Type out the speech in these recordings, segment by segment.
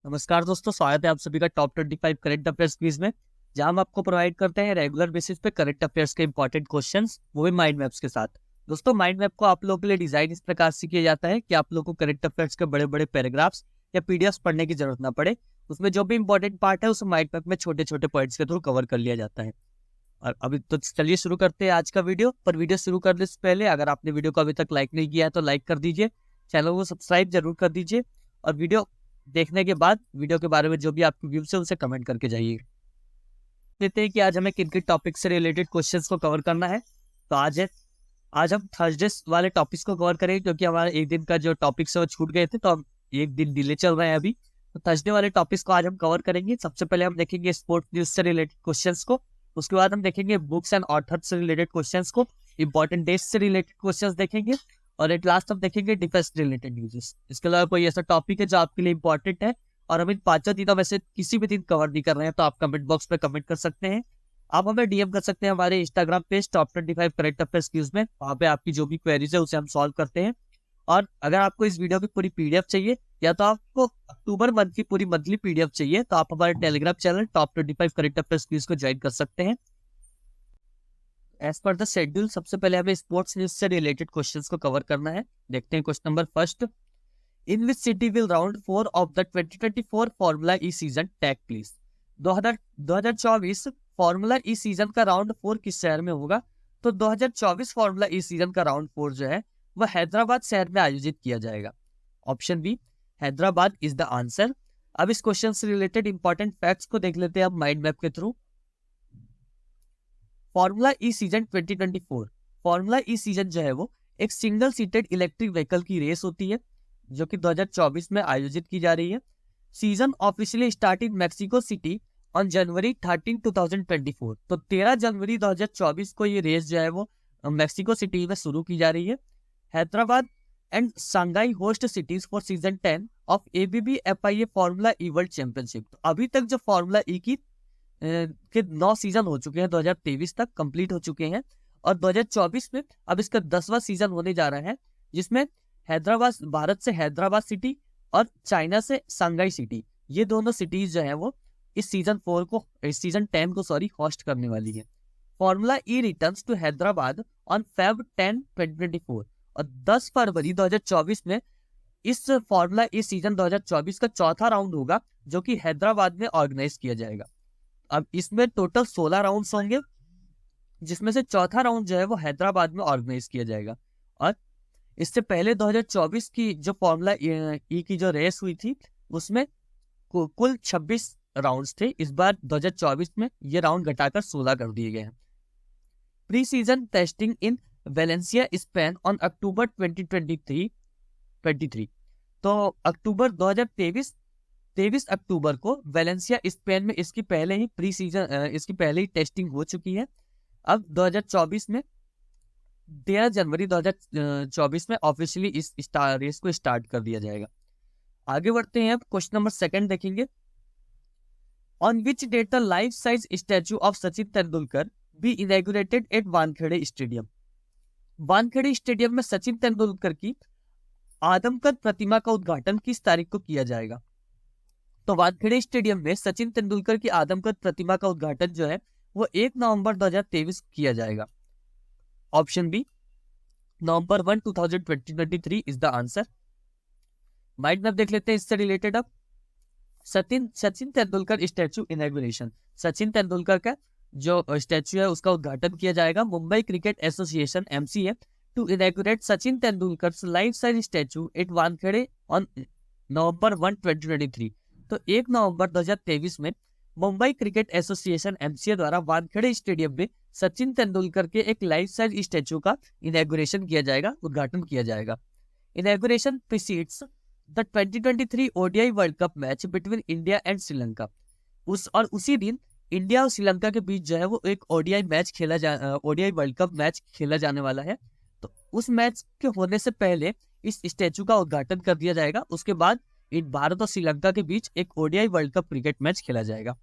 नमस्कार दोस्तों, स्वागत है आप सभी का टॉप 25 करंट अफेयर्स क्विज में, जहां हम आपको प्रोवाइड करते हैं रेगुलर बेसिस पे करंट अफेयर्स के इंपॉर्टेंट क्वेश्चंस, वो भी माइंड मैप्स के साथ। दोस्तों, माइंड मैप को आप लोगों के लिए डिजाइन इस प्रकार से किया जाता है कि आप लोगों को करंट अफेयर्स के बड़े बड़े पैराग्राफ्स या पीडीएफ पढ़ने की जरूरत ना पड़े। उसमें जो भी इंपॉर्टेंट पार्ट है उसे माइंड मैप में छोटे छोटे पॉइंट्स के थ्रू कवर कर लिया जाता है। और अभी तो चलिए शुरू करते हैं आज का वीडियो। पर वीडियो शुरू करने से पहले अगर आपने वीडियो को अभी तक लाइक नहीं किया है तो लाइक कर दीजिए, चैनल को सब्सक्राइब जरूर कर दीजिए, और वीडियो देखने के बाद वीडियो के बारे में जो भी आपके व्यूज है उसे कमेंट करके जाइए। देखते हैं कि आज हमें किन किन टॉपिक से रिलेटेड क्वेश्चंस को कवर करना है। तो आज हम थर्सडे वाले टॉपिक्स को कवर करेंगे, क्योंकि हमारा एक दिन का जो टॉपिक्स है वो छूट गए थे, तो हम एक दिन डिले चल रहे हैं अभी। तो थर्सडे वाले टॉपिक्स को आज हम कवर करेंगे। सबसे पहले हम देखेंगे स्पोर्ट्स न्यूज से रिलेटेड क्वेश्चंस को, उसके बाद हम देखेंगे बुक्स एंड ऑथर से रिलेटेड क्वेश्चंस को, इंपॉर्टेंट डेट्स से रिलेटेड क्वेश्चंस देखेंगे, और एट लास्ट हम देखेंगे डिफेंस रिलेटेड न्यूज़। इसके अलावा कोई ऐसा टॉपिक है जो आपके लिए इंपॉर्टेंट है और हम इन पांचों दिनों में से किसी भी दिन कवर नहीं कर रहे हैं, तो आप कमेंट बॉक्स में कमेंट कर सकते हैं। आप हमें डीएम कर सकते हैं हमारे Instagram page top 25 current affairs quiz में। वहाँ पे आपकी जो भी क्वेरीज है उसे हम सॉल्व करते हैं। और अगर आपको इस वीडियो की पूरी पीडीएफ चाहिए या तो आपको अक्टूबर मंथ की पूरी मंथली पीडीएफ चाहिए, तो आप हमारे Telegram channel top 25 current affairs quiz को ज्वाइन कर सकते हैं। एज पर द शेड्यूल सबसे पहले हमें स्पोर्ट्स न्यूज से रिलेटेड क्वेश्चंस को कवर करना है। देखते हैं question number first. In which city will round 4 of the 2024 Formula E season take place? 2024 Formula E season का राउंड 4 किस शहर में होगा? तो 2024 फॉर्मूला ई सीजन का राउंड 4 जो है वह हैदराबाद शहर में आयोजित किया जाएगा। Option B, Hyderabad is the answer. अब इस क्वेश्चन से रिलेटेड इंपॉर्टेंट फैक्ट्स को देख लेते हैं अब माइंड मैप के through. Formula E season 2024, Formula E season जो है वो एक सिंगल सीटेड इलेक्ट्रिक व्हीकल की रेस होती है, जो कि 2024 में आयोजित की जा रही है। Season officially start in Mexico city on January 13, 2024। तो 13 जनवरी 2024 को ये रेस जो है वो मैक्सिको सिटी में शुरू की जा रही है। Hyderabad and Shanghai host cities for season 10 of ABB FIA formula E world championship. तो अभी तक जो फॉर्मूला ई की के 9 सीजन हो चुके हैं, 2023 तक कंप्लीट हो चुके हैं, और 2024 में अब इसका 10वां सीजन होने जा रहा है, जिसमें हैदराबाद, भारत से हैदराबाद सिटी और चाइना से शंघाई सिटी, ये दोनों सिटीज जो है वो इस सीजन 10 को होस्ट करने वाली है। Formula E returns to Hyderabad on Feb 10, 2024, और 10 फरवरी 2024 में इस फॉर्मूला ई सीजन 2024 का चौथा राउंड होगा, जो कि हैदराबाद में ऑर्गेनाइज किया जाएगा। अब इसमें टोटल 16 राउंड्स होंगे, जिसमें से चौथा राउंड जो है वो हैदराबाद में ऑर्गेनाइज किया जाएगा। और इससे पहले 2024 की जो फॉर्मूला ई की जो रेस हुई थी उसमें कुल 26 राउंड्स थे। इस बार 2024 में ये राउंड घटाकर 16 कर दिए गए हैं। Pre season testing in Valencia Spain on October 2023। तो अक्टूबर 23 अक्टूबर को वेलेंसिया स्पेन में इसकी पहले ही टेस्टिंग हो चुकी है। अब 2024 में 13 जनवरी 2024 में ऑफिशियली इस रेस को स्टार्ट कर दिया जाएगा। आगे बढ़ते हैं, अब क्वेश्चन नंबर सेकंड देखेंगे। On which date the life size statue of Sachin Tendulkar be inaugurated at Wankhede stadium? Wankhede stadium में सचिन तेंदुलकर की आदमकद प्रतिमा का उद्घाटन किस तारीख को किया जाएगा? तो वानखेड़े स्टेडियम में सचिन तेंदुलकर की आदमकद प्रतिमा का उद्घाटन जो है वो 1 नवंबर 2023 किया जाएगा। Option B, November 1, 2023 is the answer. Mind map देख लेते हैं इससे रिलेटेड। अब सचिन तेंदुलकर स्टैचू इनॉग्रेशन, सचिन तेंदुलकर का जो स्टैचू है उसका उद्घाटन किया जाएगा। Mumbai cricket association MCA to inaugurate Sachin Tendulkar life size statue at Wankhede on November 1, 2023। तो 1 नवंबर 2023 में मुंबई क्रिकेट एसोसिएशन MCA द्वारा वानखेड़े स्टेडियम में सचिन तेंदुलकर के एक लाइफ साइज स्टैचू का इनॉग्रेशन किया जाएगा, उद्घाटन किया जाएगा। Inauguration precedes the 2023 ODI world cup match between India and Sri Lanka. उसी दिन इंडिया और श्रीलंका के बीच जो है वो एक ODI वर्ल्ड कप मैच खेला जाने वाला है। तो उस मैच के होने से पहले इस स्टैचू का उद्घाटन कर दिया जाएगा। उसके बाद इन भारत और श्रीलंका के बीच एक ODI world cup cricket match खेला जाएगा।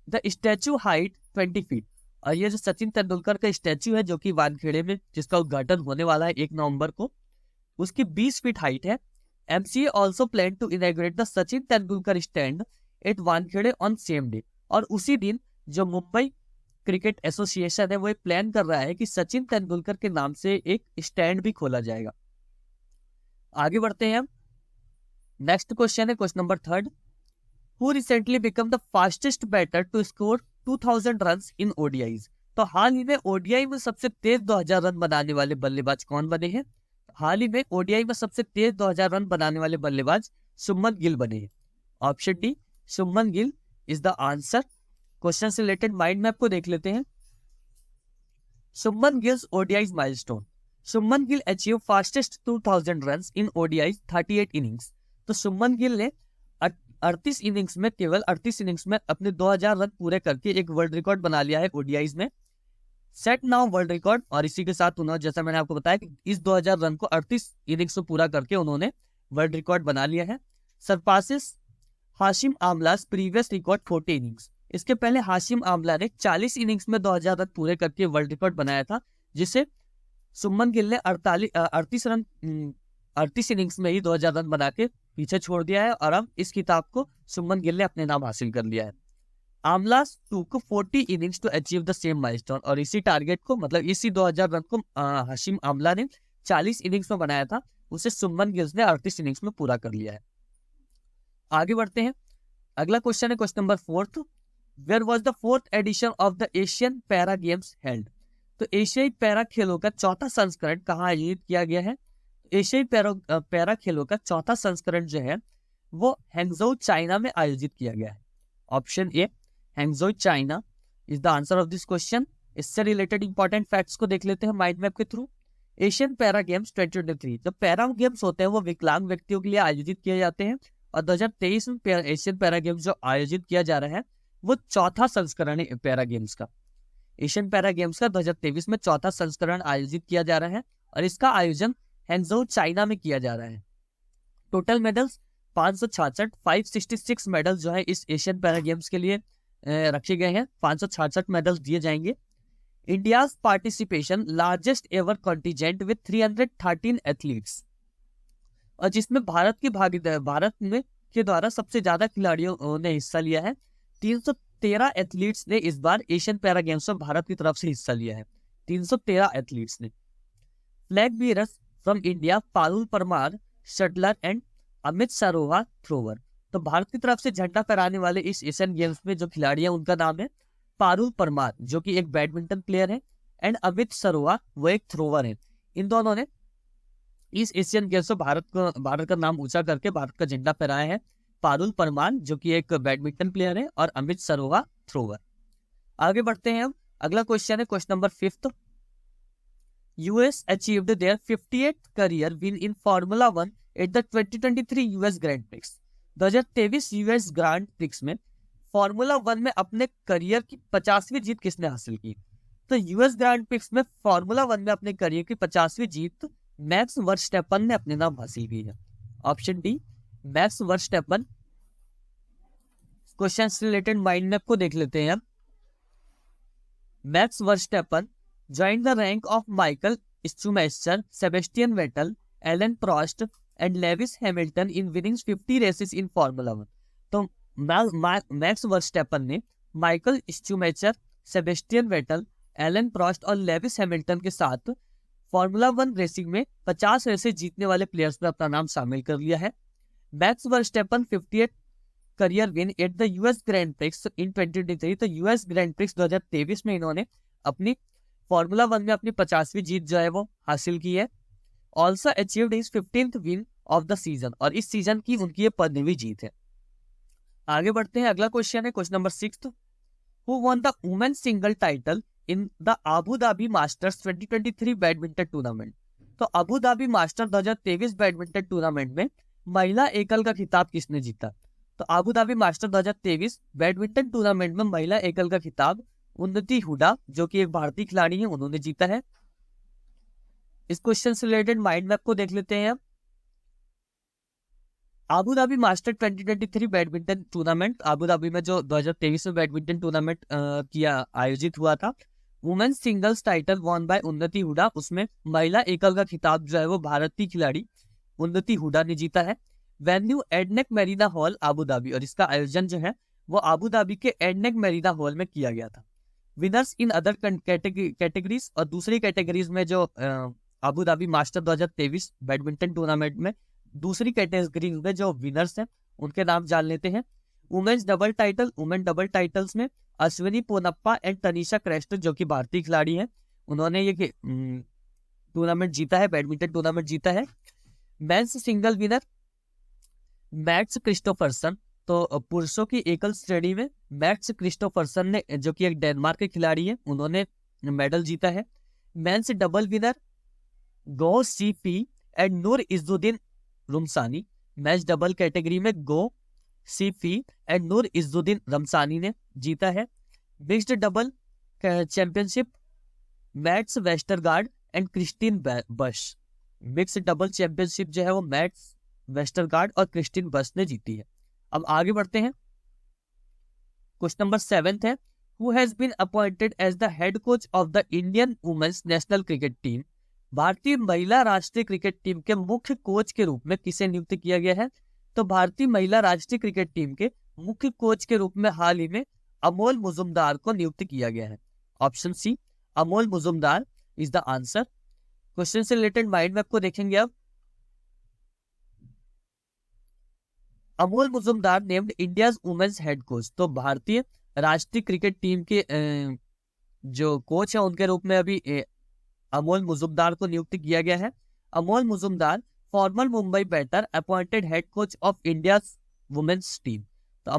द स्टैचू हाइट 20 फीट, और ये जो सचिन तेंदुलकर का स्टैचू है जो कि वानखेड़े में जिसका उद्घाटन होने वाला है 1 नवंबर को, उसकी 20 फीट हाइट है। MCA also planned to inaugurate the Sachin Tendulkar stand at Wankhede on same day. और उसी दिन जो मुंबई क्रिकेट एसोसिएशन है वो प्लान कर रहा है कि सचिन तेंदुलकर के नाम से एक स्टैंड भी खोला जाएगा। आगे बढ़ते हैं हम। नेक्स्ट क्वेश्चन है question number 3। Who recently become the fastest batter to score 2000 runs in ODIs। तो हाल ही में ODI में सबसे तेज 2000 रन बनाने वाले बल्लेबाज कौन बने हैं? हाल ही में ODI में सबसे तेज 2000 रन बनाने वाले बल्लेबाज शुभमन गिल बने हैं। Option D Shubman Gill is the answer. Question से रिलेटेड माइंड मैप को देख लेते हैं। Shubman gills ODIs milestone. Shubman Gill achieve fastest 2000 runs in ODIs 38 innings. तो शुभमन गिल ने 38 इनिंग्स में, केवल 38 इनिंग्स में अपने 2000 रन पूरे करके एक वर्ल्ड रिकॉर्ड बना लिया है ODIs में। Set now world record. और इसी के साथ उन्होंने, जैसा मैंने आपको बताया कि इस 2000 रन को 38 इनिंग्स में पूरा करके उन्होंने वर्ल्ड रिकॉर्ड बना लिया है। Surpasses Hashim Amla's previous record 40 innings. इसके पहले हाशिम आमला ने 40 इनिंग्स में 2000 रन पूरे करके वर्ल्ड रिकॉर्ड बनाया था, जिसे शुभमन गिल ने 38 इनिंग्स में ही 2000 रन बना के पीछे छोड़ दिया है। और अब इस किताब को शुभमन गिल ने अपने नाम हासिल कर लिया है। Amla took 40 innings to achieve the same milestone. और इसी टारगेट को, मतलब इसी 2000 रन को हाशिम आमला ने 40 इनिंग्स में बनाया था, उसे शुभमन गिल ने 38 इनिंग्स में पूरा कर लिया है। आगे बढ़ते हैं। अगला क्वेश्चन है question number 4। Where was the 4th edition of the Asian para games held. तो एशियाई पैरा खेलों का चौथा संस्करण कहाँ आयोजित किया गया है? एशियाई पैरा खेलों का चौथा संस्करण जो है वो हैंगझोउ चाइना में आयोजित किया गया है। Option A Hangzhou China is the answer of this question. इससे रिलेटेड इंपॉर्टेंट फैक्ट्स को देख लेते हैं माइंड मैप के थ्रू। एशियन पैरा गेम्स 2023, जो पैरा गेम्स होते हैं वो विकलांग व्यक्तियों के लिए आयोजित किए जाते हैं। और 2023 में एशियन पैरा गेम्स जो आयोजित किया जा रहा है वो चौथा संस्करण है पैरा गेम्स का। एशियन पैरा गेम्स का 2023 में चौथा संस्करण आयोजित किया जा रहा है और इसका आयोजन हैंगझोउ चाइना में किया जा रहा है। टोटल मेडल्स 566, 566 मेडल जो है इस एशियन पैरा गेम्स के लिए रखे गए हैं। 566 मेडल्स दिए जाएंगे। India's participation largest ever contingent with 313 athletes. और जिसमें भारत में के द्वारा सबसे ज्यादा खिलाड़ियों ने हिस्सा लिया है। 313 एथलीट्स ने इस बार एशियन पैरा गेम्स में भारत की तरफ से हिस्सा लिया है। 313 एथलीट्स ने। Flag bearers from India Parul Parmar shuttler and Amit Sarova thrower. तो भारत की तरफ से झंडा फहराने वाले इस एशियन गेम्स में जो खिलाड़ी हैं उनका नाम है पारुल परमार, जो कि एक बैडमिंटन प्लेयर है, एंड अमित सरोवा वो एक थ्रोवर है। इन दोनों ने इस एशियन गेम्स में भारत का नाम ऊंचा करके भारत का झंडा फहराया है। पारुल परमार जो कि एक बैडमिंटन प्लेयर है और अमित सरोवा थ्रोवर। आगे बढ़ते हैं हम। अगला क्वेश्चन है question number 5। US achieved their 58th career win in Formula 1 at the 2023 US grand prix. 2023 US grand prix में फार्मूला 1 में अपने करियर की 50वीं जीत किसने हासिल की? तो यूएस ग्रैंड प्रिक्स में फार्मूला 1 में अपने करियर की 50वीं जीत मैक्स वर्स्टैपन ने अपने नाम हासिल की है। Option D max Verstappen. Question से रिलेटेड माइंड मैप को देख लेते हैं हम। Max Verstappen joined the rank of Michael Schumacher, Sebastian Vettel, Alan Prost and Lewis Hamilton in winning 50 races in Formula 1। तो मैक्स वर्स्टैपन ने माइकल स्चूमेचर, सेबेस्टियन वेटल, एलन प्रोस्ट और Lewis Hamilton के साथ फार्मूला 1 रेसिंग में 50 रेसें जीतने वाले प्लेयर्स में अपना नाम शामिल कर लिया है। Max Verstappen 58th career win at the US grand Prix in 2023। तो यूएस ग्रैंड प्रिक्स 2023 में इन्होंने अपनी फार्मूला 1 में अपनी 50वीं जीत जो है वो हासिल की है। Also achieved his 15th win of the season. और इस सीजन की उनकी ये 15वीं जीत है। आगे बढ़ते हैं। अगला क्वेश्चन है question number 6। Who won the women single title in the Abu Dhabi Masters 2023 badminton tournament. तो Abu Dhabi master 2023 badminton tournament में महिला एकल का खिताब किसने जीता? तो Abu Dhabi master 2023 badminton tournament में महिला एकल का खिताब उन्नति हुडा, जो कि एक भारतीय खिलाड़ी है, उन्होंने जीता है। इस क्वेश्चन से रिलेटेड माइंड मैप को देख लेते हैं। Abu Dhabi master 2023 badminton tournament, Abu Dhabi में जो 2023 में बैडमिंटन टूर्नामेंट आयोजित हुआ था, women singles title won by उन्नति हुडा। उसमें महिला एकल का खिताब जो है वो भारतीय खिलाड़ी उन्नति हुडा ने जीता है। Venue ADNEC Marina Hall Abu Dhabi, और इसका आयोजन जो है वो आबू धाबी के एडनेक मेरीना हॉल में किया गया था। विनर्स इन अदर कैटेगरीज, और दूसरी कैटेगरीज में जो Abu Dhabi master 2023 badminton tournament में दूसरी कैटेगरी में जो विनर्स हैं उनके नाम जान लेते हैं। Women's double title, women double titles में अश्विनी पोनप्पा एंड तनिषा क्रेस्ट जो कि भारतीय खिलाड़ी हैं, उन्होंने ये टूर्नामेंट जीता है, बैडमिंटन टूर्नामेंट जीता है। Men's single winner mats Kristofferson, तो पुरुषों की एकल श्रेणी में मैट्स क्रिस्टोफरसन ने, जो कि एक डेनमार्क के खिलाड़ी है, उन्होंने मेडल जीता है। Men's double winner Goh Sze Fei and Nur Izzuddin Rumsani, match double category में Goh Sze Fei and Nur Izzuddin Rumsani ने जीता है। Mixed double championship Mats Vestergaard and Christine Busch, mixed double championship जो है वो मैट्स वेस्टरगार्ड और Christine Busch ने जीती है। अब आगे बढ़ते हैं। क्वेश्चन नंबर 7 है, who has been appointed as the head coach of the Indian women's national cricket team, भारतीय महिला राष्ट्रीय क्रिकेट टीम के मुख्य कोच के रूप में किसे नियुक्त किया गया है? तो भारतीय महिला राष्ट्रीय क्रिकेट टीम के मुख्य कोच के रूप में हाल ही में अमोल मुजुमदार को नियुक्त किया गया है। Option C, Amol Muzumdar is the answer. Question से रिलेटेड माइंड मैप को देखेंगे अब। Amol Muzumdar named India's women's head coach, तो भारतीय राष्ट्रीय क्रिकेट टीम के जो कोच है उनके रूप में अभी अमोल मुजुमदार को नियुक्त किया गया है। Amol Muzumdar former Mumbai batter appointed head coach of India women's team, तो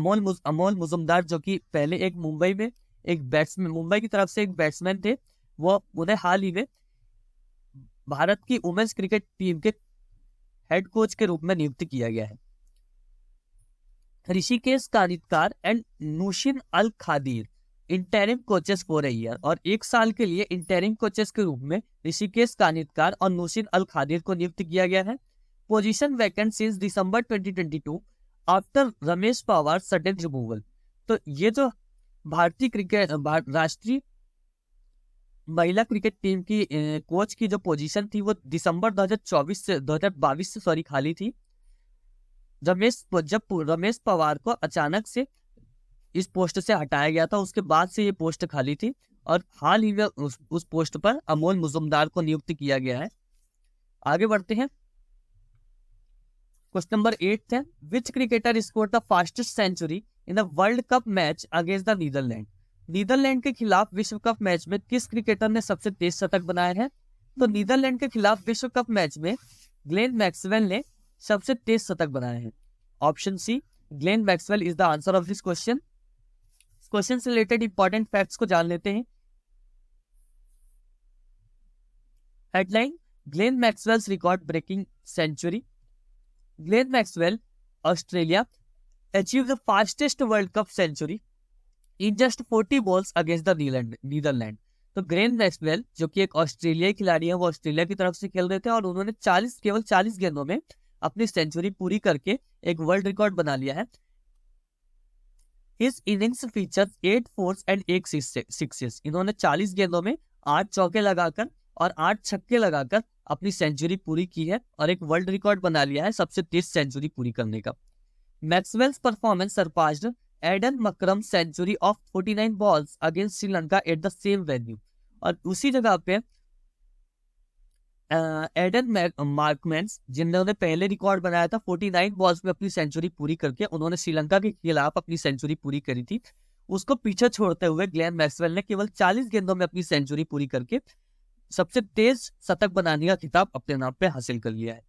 अमोल मुजुमदार जो कि पहले एक मुंबई में एक बैट्समैन, मुंबई की तरफ से एक बैट्समैन थे, वो उन्हें हाल ही में भारत की वुमेन्स क्रिकेट टीम के हेड कोच के रूप में नियुक्त किया गया है। Hrishikesh Kanitkar and Nooshin Al Khadeer interim coaches for a year, और एक साल के लिए इंटरिम कोचेस के रूप में ऋषिकेश कानितकार और नूशिन अल खादिर को नियुक्त किया गया है। पोजीशन वैकेंट सिंस दिसंबर 2022 after Ramesh Pawar sudden removal, तो ये जो भारतीय क्रिकेट राष्ट्रीय महिला क्रिकेट टीम की कोच की जो पोजीशन थी वो दिसंबर 2022 से खाली थी। जब रमेश पवार को अचानक से इस पोस्ट से हटाया गया था, उसके बाद से ये पोस्ट खाली थी, और हाल ही में उस पोस्ट पर अमोल मुजुमदार को नियुक्त किया गया है। आगे बढ़ते हैं। क्वेश्चन नंबर 8 है, which cricketer score the fastest century in the world cup match against the Netherlands, Netherlands के खिलाफ विश्व कप मैच में किस क्रिकेटर ने सबसे तेज शतक बनाए हैं? तो नीदरलैंड के खिलाफ विश्व कप मैच में ग्लेन मैक्सवेल ने सबसे तेज शतक बनाए हैं। Option C, Glenn Maxwell is the answer of this question. Question से रिलेटेड इंपॉर्टेंट फैक्ट्स को जान लेते हैं। Headline, Glenn Maxwell's record breaking century. Glenn Maxwell Australia achieve the fastest world cup century in just 40 balls against the Netherlands, तो Glenn Maxwell जो कि एक ऑस्ट्रेलियाई खिलाड़ी है, वो ऑस्ट्रेलिया की तरफ से खेल रहे थे और उन्होंने केवल 40 गेंदों में अपनी सेंचुरी पूरी करके एक वर्ल्ड रिकॉर्ड बना लिया है। His innings features 8 fours and 8 sixes, इन्होंने 40 गेंदों में 8 चौके लगाकर और 8 छक्के लगाकर अपनी सेंचुरी पूरी की है और एक वर्ल्ड रिकॉर्ड बना लिया है सबसे तेज सेंचुरी पूरी करने का। Maxwell's performance surpassed Aiden Markram century of 49 balls against Sri Lanka at the same venue, और उसी जगह पे एडन मार्कमैन्स जिन्होंने पहले रिकॉर्ड बनाया था 49 बॉल्स में अपनी सेंचुरी पूरी करके, उन्होंने श्रीलंका के खिलाफ अपनी सेंचुरी पूरी करी थी, उसको पीछे छोड़ते हुए ग्लेन मैक्सवेल ने केवल 40 गेंदों में अपनी सेंचुरी पूरी करके सबसे तेज शतक बनाने का खिताब अपने नाम पे हासिल कर लिया है।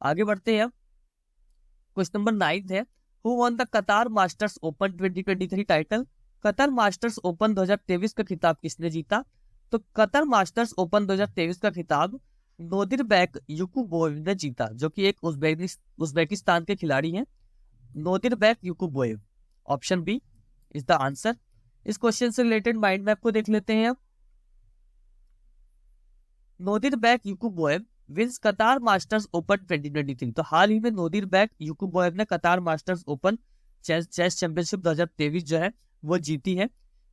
आगे बढ़ते हैं। क्वेश्चन नंबर 9 है, who won the Qatar Masters Open 2023 title, Qatar masters Open 2023 का खिताब किसने जीता? तो कतर मास्टर्स ओपन 2023 का खिताब नोदिरबेक युकुबोएव ने जीता, जो कि एक उज्बेकिस्तान के खिलाड़ी हैं, Nodirbek Yakubboev. Option B is the answer. इस क्वेश्चन से रिलेटेड माइंड मैप को देख लेते हैं अब। Nodirbek Yakubboev wins Qatar Masters Open 2023, तो हाल ही में नोदिरबेक युकुबोएव ने कतार मास्टर्स ओपन चेस चैंपियनशिप 2023 जो है वो जीती है।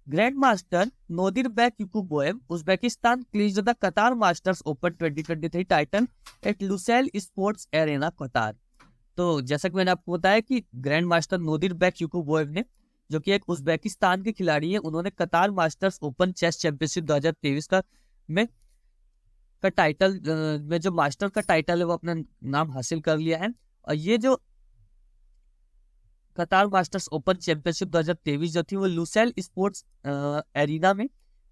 Grand master Nodirbek Yakubboev Uzbekistan clinched the Qatar Masters Open 2023 title at Lusail Sports Arena Qatar, तो जैसा कि मैंने आपको बताया कि ग्रैंड मास्टर नोदिरबेक यूकुबोएव ने, जो कि एक उज्बेकिस्तान के खिलाड़ी है, उन्होंने कतार मास्टर्स ओपन चेस चैंपियनशिप 2023 का टाइटल में जो मास्टर का टाइटल है वो अपना नाम हासिल कर लिया है। और ये जो कतार मास्टर्स ओपन चैंपियनशिप 2023 जो थी वो लुसेल स्पोर्ट्स एरिना में,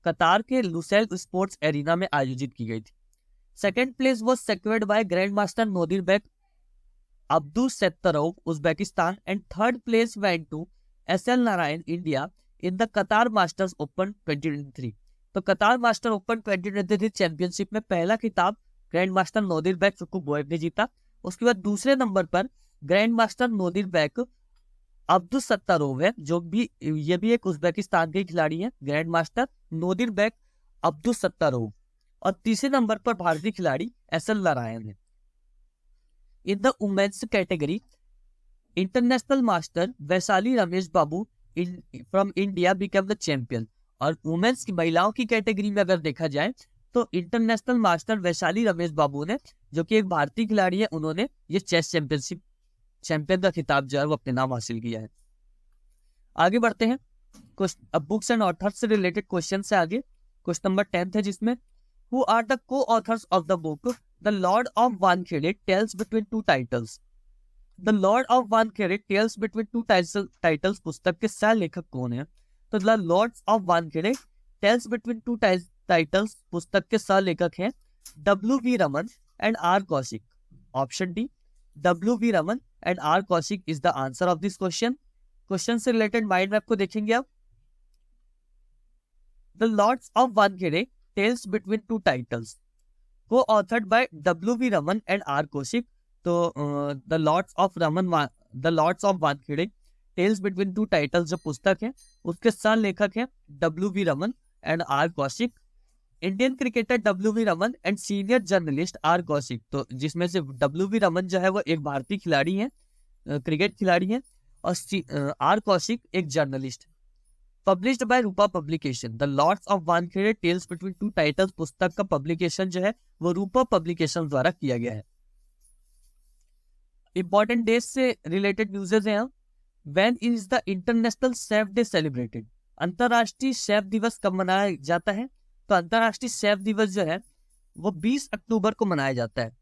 कतार के लुसेल स्पोर्ट्स एरिना में आयोजित की गई थी। Second place was secured by grand master Nodirbek Abdusattorov, Uzbekistan, and third place went to SL Narayan, India, in the Qatar Masters Open 2023. तो कतार मास्टर ओपन 2023 चैंपियनशिप में पहला खिताब ग्रैंड मास्टर नोदिरबेक यूकुबोएव ने जीता। उसके बाद दूसरे नंबर पर ग्रैंड मास्टर नोदिरबेक अब्दुसत्तारोव है, जो भी ये भी एक उज्बेकिस्तान के खिलाड़ी है, ग्रैंड मास्टर नोदिरबेक अब्दुसत्तारोव। और तीसरे नंबर पर भारतीय खिलाड़ी एसएल नारायण है। In the women's category, international master Vaishali Ramesh Babu from India became the champion। और वुमेन्स की महिलाओं की कैटेगरी में अगर देखा जाए तो इंटरनेशनल मास्टर वैशाली रमेश बाबू ने, जो कि एक भारतीय खिलाड़ी है, उन्होंने ये चेस चैंपियनशिप चैंपियन का खिताब जो है वो अपने नाम हासिल किया है। आगे बढ़ते हैं अब बुक्स एंड ऑथर्स से रिलेटेड क्वेश्चन से आगे। क्वेश्चन नंबर 10 है जिसमें हु आर द को authors of the book The Lord of Wankhede tells between two titles। The Lord of Wankhede tells between two titles पुस्तक के सह लेखक कौन है? तो The Lords of Wankhede tells between two titles पुस्तक के सह लेखक हैं W.V. Raman and R. Kaushik। Option D, W.V. Raman and R. Kaushik is the answer of this question। Question से रिलेटेड माइंड मैप को देखेंगे आप। The Lords of Wankhede tells between two titles co-authored by W.V. Raman and R. Kaushik। तो the lords of Wankhede tales between two titles जो पुस्तक है उसके सह लेखक हैं W.V. Raman and R Kaushik. Indian cricketer W.V. Raman and senior journalist R Kaushik. तो जिसमें से W.V. रमन जो है वो एक भारतीय खिलाड़ी है, क्रिकेट खिलाड़ी है, और आर कौशिक एक journalist. Published by Rupa publication. The lords of Wankhede tales between two titles पुस्तक का पब्लिकेशन जो है वो रूपा पब्लिकेशन द्वारा किया गया है। इंपॉर्टेंट डेज से रिलेटेड न्यूज़ेस हैं। When is the international chef day celebrated. अंतरराष्ट्रीय शेफ दिवस कब मनाया जाता है? तो अंतरराष्ट्रीय शेफ दिवस जो है वो 20 अक्टूबर को मनाया जाता है।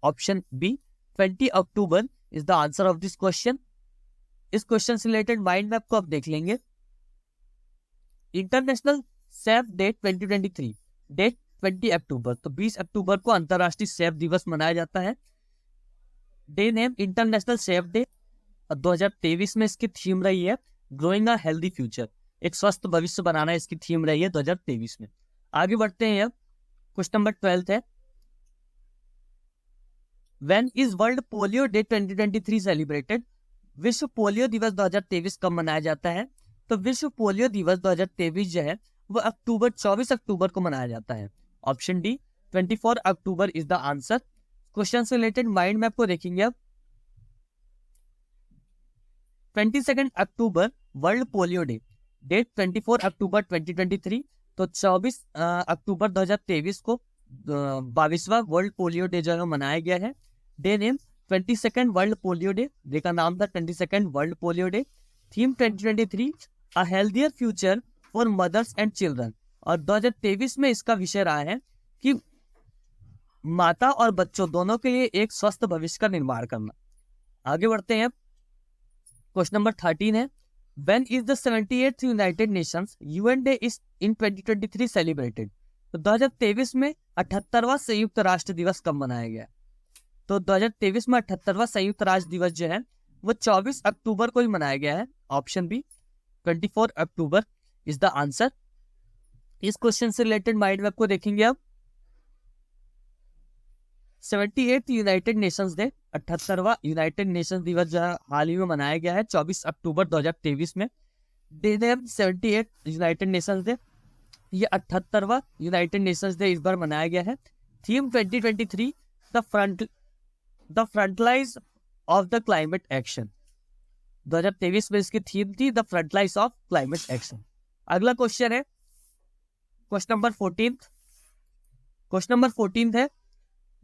Option B 20 October is the answer of this question. इस क्वेश्चन से रिलेटेड माइंड मैप को आप देख लेंगे। International chef day 2023 date 20 October. तो 20 अक्टूबर को अंतरराष्ट्रीय शेफ दिवस मनाया जाता है। Day name international chef day. 2023 में इसकी थीम रही है ग्रोइंग अ हेल्दी फ्यूचर। एक स्वस्थ भविष्य बनाना इसकी थीम रही है 2023 में। आगे बढ़ते हैं। अब क्वेश्चन नंबर 12 है when is world polio day 2023 celebrated. विश्व पोलियो दिवस 2023 कब मनाया जाता है? तो विश्व पोलियो दिवस 2023 जो है वो 24 अक्टूबर को मनाया जाता है। Option D 24 October is the answer. Question से रिलेटेड माइंड मैप को देखेंगे अब। 22 October world polio day, date 24 अक्टूबर 2023। तो 24 अक्टूबर 2023 को 22वां वर्ल्ड पोलियो डे जो है मनाया गया है। Day name 22 world polio day. Day का नाम था 22 world polio day. Theme 2023 a healthier future for mothers and children. और 2023 में इसका विषय रहा है कि माता और बच्चों दोनों के लिए एक स्वस्थ भविष्य का निर्माण करना। आगे बढ़ते हैं। क्वेश्चन नंबर 13 है when is the 78th United Nations UN day is in 2023 celebrated. तो 2023 में 78वां संयुक्त राष्ट्र दिवस कब मनाया गया? तो 2023 में 78वां संयुक्त राष्ट्र दिवस जो है वो 24 अक्टूबर को ही मनाया गया है। Option B 24 October is the answer. इस क्वेश्चन से रिलेटेड माइंड मैप को देखेंगे अब। 78th यूनाइटेड नेशंस डे, 78वां यूनाइटेड नेशंस दिवस जो है हाल ही में मनाया गया है 24 अक्टूबर 2023 में। Day name 78 United Nations day. ये 78वां यूनाइटेड नेशंस डे इस बार मनाया गया है। Theme 2023 the frontlines of the climate action. 2023 में इसकी थीम थी the frontlines of climate action. अगला क्वेश्चन है क्वेश्चन नंबर 14। क्वेश्चन नंबर 14 है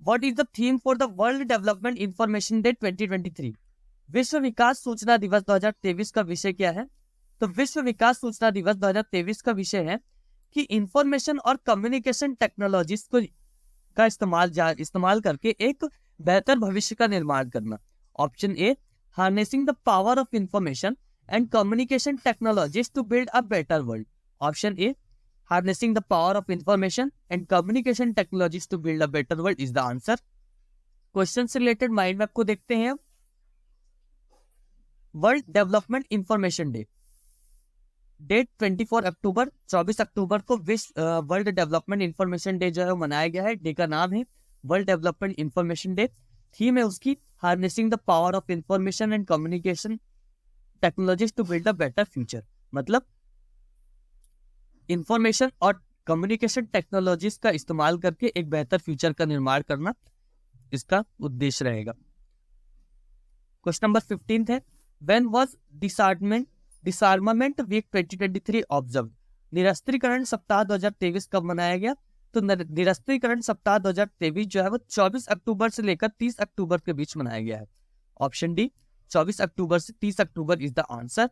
what is the theme for the World development information Day 2023? विश्व विकास सूचना दिवस 2023 का विषय क्या है? तो विश्व विकास सूचना दिवस 2023 का विषय है कि इंफॉर्मेशन और कम्युनिकेशन टेक्नोलॉजीज को का इस्तेमाल करके एक बेहतर भविष्य का निर्माण करना। Option A, harnessing the power of information and communication technologies to build a better world. Option A, harnessing the power of information and communication technologies to build a better world is the answer. Question से related mind map को देखते हैं। World development information day, date 24 October, 24 October को विश्व world development information day जो है मनाया गया है। डे का नाम है world development information day. Theme है उसकी harnessing the power of information and communication technologies to build a better future. मतलब इंफॉर्मेशन और कम्युनिकेशन टेक्नोलॉजीज का इस्तेमाल करके एक बेहतर फ्यूचर का निर्माण करना इसका उद्देश्य रहेगा। क्वेश्चन नंबर 15 है, when was Disarmament Week 2023 observe? निरस्त्रीकरण सप्ताह 2023 कब मनाया गया? तो निरस्त्रीकरण सप्ताह 2023 जो है वो 24 अक्टूबर से लेकर 30 अक्टूबर के बीच मनाया गया है। ऑप्शन डी, 24 अक्टूबर से 30 अक्टूबर इज द आंसर।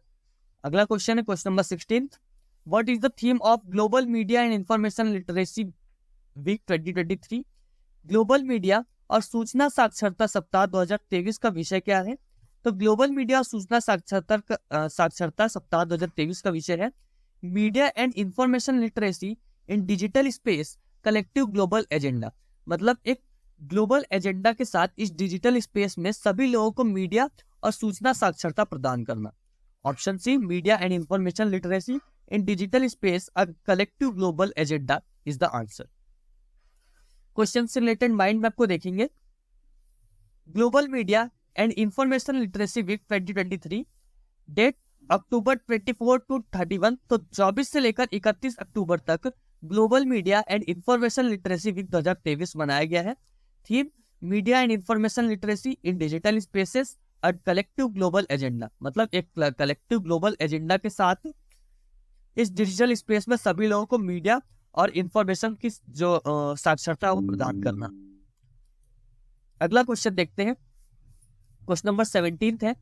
अगला क्वेश्चन है question number 16, what is the theme of global media and information literacy week 2023? Global media और सूचना साक्षरता सप्ताह 2023 का विषय क्या है? तो ग्लोबल मीडिया और सूचना साक्षरता सप्ताह 2023 का विषय है media and information literacy in digital space collective global agenda. मतलब एक ग्लोबल एजेंडा के साथ इस डिजिटल स्पेस में सभी लोगों को मीडिया और सूचना साक्षरता प्रदान करना। Option C, media and information literacy in digital space a collective global agenda is the answer. Question से रिलेटेड माइंड मैप को देखेंगे। Global media and information literacy week 2023, date October 24 to 31, तो 24 से लेकर 31 अक्टूबर तक global media and information literacy week 2023 मनाया गया है। Theme media and information literacy in digital spaces a collective global agenda. मतलब एक कलेक्टिव ग्लोबल एजेंडा के साथ इस डिजिटल स्पेस में सभी लोगों को मीडिया और इंफॉर्मेशन की जो साक्षरता वो प्रदान करना। अगला क्वेश्चन देखते हैं, क्वेश्चन नंबर 17 है,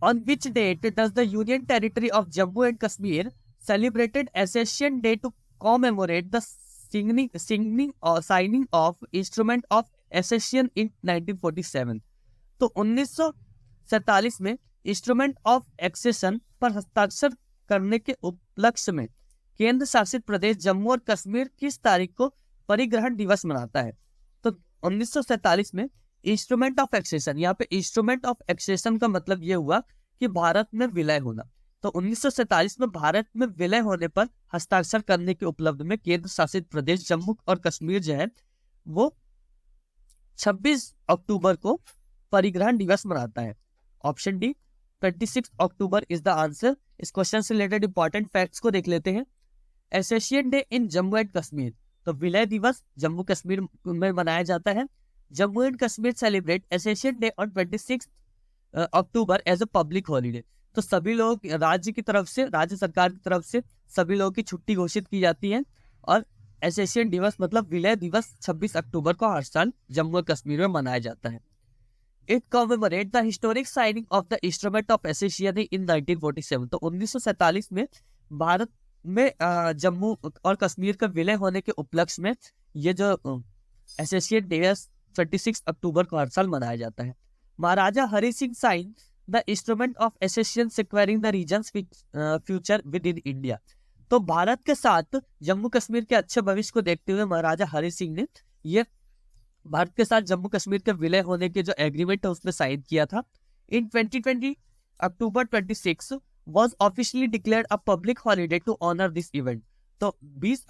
on which date does the union territory of Jammu and Kashmir celebrated Accession Day to commemorate the signing of instrument of accession in 1947? तो 1947 में इंस्ट्रूमेंट ऑफ एक्सेशन पर हस्ताक्षर करने के उपलक्ष्य में केंद्र शासित प्रदेश जम्मू और कश्मीर किस तारीख को परिग्रहण दिवस मनाता है? तो 1947 में इंस्ट्रूमेंट ऑफ एक्सेशन, यहाँ पे इंस्ट्रूमेंट ऑफ एक्सेशन का मतलब ये हुआ कि भारत में विलय होना। तो 1947 में भारत में विलय होने पर हस्ताक्षर करने के उपलब्ध में केंद्र शासित प्रदेश जम्मू और कश्मीर जो है वो 26 अक्टूबर को परिग्रहण दिवस मनाता है। Option D, 26 October is the answer. इस क्वेश्चन से रिलेटेड इंपॉर्टेंट फैक्ट्स को देख लेते हैं। Accession Day in Jammu and Kashmir, तो विलय दिवस जम्मू कश्मीर में मनाया जाता है। Jammu and Kashmir celebrate Accession Day on 26 October as a public holiday. तो सभी लोग राज्य की तरफ से, राज्य सरकार की तरफ से सभी लोगों की छुट्टी घोषित की जाती है और एसेशियन दिवस मतलब विलय दिवस 26 अक्टूबर को हर साल जम्मू और कश्मीर में मनाया जाता है। It commemorate the historic signing of the instrument of accession in 1947। तो 1947 में भारत में जम्मू और कश्मीर का विलय होने के उपलक्ष्य में ये जो एसेशियन दिवस 26 अक्टूबर को हर साल मनाया जाता है। Maharaja Hari Singh sign the instrument of accession securing the region's future within India. तो भारत के साथ जम्मू कश्मीर के अच्छे भविष्य को देखते हुए महाराजा हरि सिंह ने ये भारत के साथ जम्मू कश्मीर के विलय होने के जो एग्रीमेंट है उसमें साइन किया था। इन 2020 अक्टूबर 26 was officially declared a public holiday to honor this event। तो 26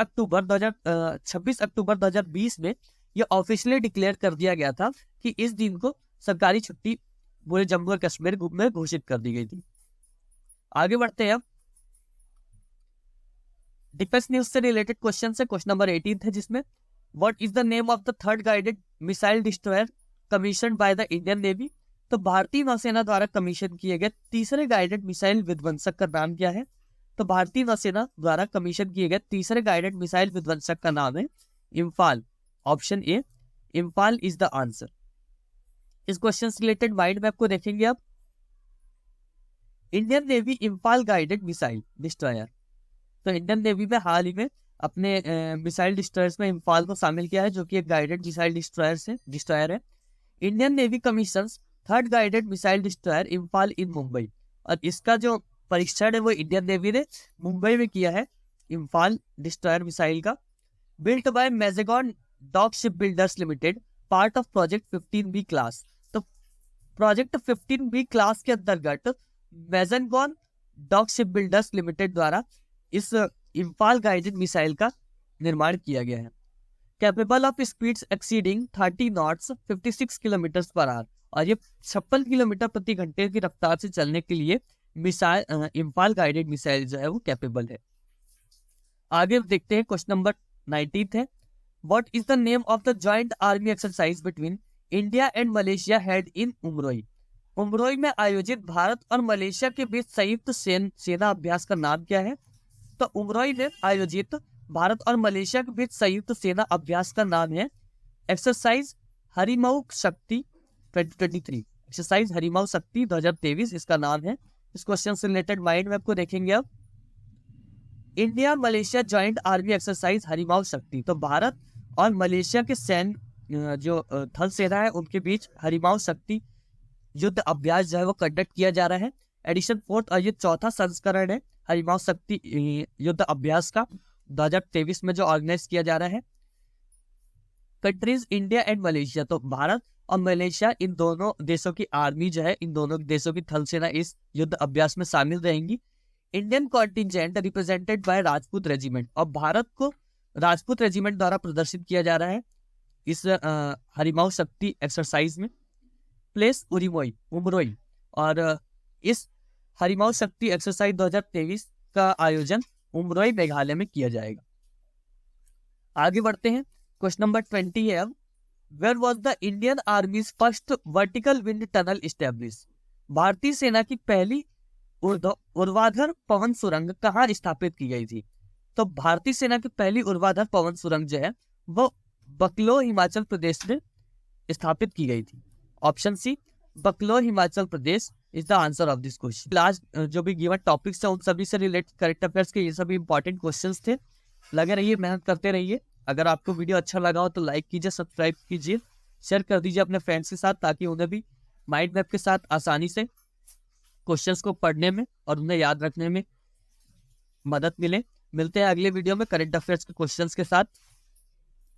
अक्टूबर 2020 में यह ऑफिशियली डिक्लेयर कर दिया गया था कि इस दिन को सरकारी छुट्टी पूरे जम्मू और कश्मीर में घोषित कर दी गई थी। आगे बढ़ते हैं, डिफेंस न्यूज से रिलेटेड क्वेश्चन है। क्वेश्चन नंबर 18 है जिसमें what is the name of the third guided missile destroyer commission by the Indian navy? तो भारतीय नौसेना द्वारा कमीशन किए गए तीसरे गाइडेड मिसाइल विध्वंसक का नाम क्या है? तो भारतीय नौसेना द्वारा कमीशन किए गए तीसरे गाइडेड मिसाइल विध्वंसक का नाम है Imphal. Option A, Imphal is the answer. इस क्वेश्चन से रिलेटेड माइंड मैप को देखेंगे अब। Indian navy Imphal guided missile destroyer. तो इंडियन नेवी में हाल ही में अपने मिसाइल डिस्ट्रॉयर्स में इम्फाल को शामिल किया है, जो कि एक गाइडेड मिसाइल डिस्ट्रॉयर है। Indian Navy commissions third guided missile destroyer Imphal in Mumbai. और इसका जो परीक्षण है वो इंडियन नेवी ने मुंबई में किया है, इम्फाल डिस्ट्रॉयर मिसाइल का। Built by Mazagon dock ship builders limited, part of project 15B class. तो प्रोजेक्ट 15B क्लास के अंतर्गत Mazagon dock ship builders limited द्वारा इस इम्फाल गाइडेड मिसाइल का निर्माण किया गया है। Capable of speeds exceeding 30 knots 56 kilometre per hour. और ये 56 किलोमीटर प्रति घंटे की रफ्तार से चलने के लिए मिसाइल इम्फाल गाइडेड मिसाइल जो है वो कैपेबल है। आगे देखते हैं, क्वेश्चन नंबर 19 है। What is the name of the joint army exercise between India and Malaysia head in Umroi. Umroi में आयोजित भारत और मलेशिया के बीच संयुक्त सेना अभ्यास का नाम क्या है। तो उमरोई में आयोजित भारत और मलेशिया के बीच संयुक्त सेना अभ्यास का नाम है एक्सरसाइज हरिमऊ शक्ति 2023। एक्सरसाइज हरिमऊ शक्ति 2023 इसका नाम है। इस क्वेश्चन से रिलेटेड माइंड मैप को देखेंगे अब। India Malaysia joint army exercise Harimau शक्ति। तो भारत और मलेशिया के सैन्य जो थल सेना है उनके बीच हरिमऊ शक्ति युद्ध अभ्यास जो है वो कंडक्ट किया जा रहा है। एडिशन 4 और ये चौथा संस्करण है हरिमऊ शक्ति युद्ध अभ्यास का 2023 में जो ऑर्गेनाइज किया जा रहा है। Countries India and Malaysia. तो भारत और मलेशिया इन दोनों देशों की आर्मी जो है, इन दोनों देशों की थल सेना इस युद्ध अभ्यास में शामिल रहेंगी। Indian contingent represented by Rajput regiment. और भारत को राजपूत रेजिमेंट द्वारा प्रदर्शित किया जा रहा है इस हरिमऊ शक्ति एक्सरसाइज में। प्लेस उमरोई। और इस हरिमऊ शक्ति एक्सरसाइज 2023 का आयोजन उमरोई मेघालय में किया जाएगा। आगे बढ़ते हैं, क्वेश्चन नंबर 20 है अब। Where was the Indian army's first vertical wind tunnel establish. भारतीय सेना की पहली ऊर्ध्वाधर पवन सुरंग कहाँ स्थापित की गई थी। तो भारतीय सेना की पहली ऊर्ध्वाधर पवन सुरंग जो है वो बकलो हिमाचल प्रदेश में स्थापित की गई थी। Option C Bakloh Himachal Pradesh is the answer of this question. Last जो भी गिवन टॉपिक्स है उन सभी से रिलेटेड करंट अफेयर्स के ये सभी इंपॉर्टेंट क्वेश्चंस थे। लगे रहिए, मेहनत करते रहिए। अगर आपको वीडियो अच्छा लगा हो तो लाइक कीजिए, सब्सक्राइब कीजिए, शेयर कर दीजिए अपने फ्रेंड्स के साथ, ताकि उन्हें भी माइंड मैप के साथ आसानी से क्वेश्चंस को पढ़ने में और उन्हें याद रखने में मदद मिले। मिलते हैं अगले वीडियो में करंट अफेयर्स के क्वेश्चंस के साथ।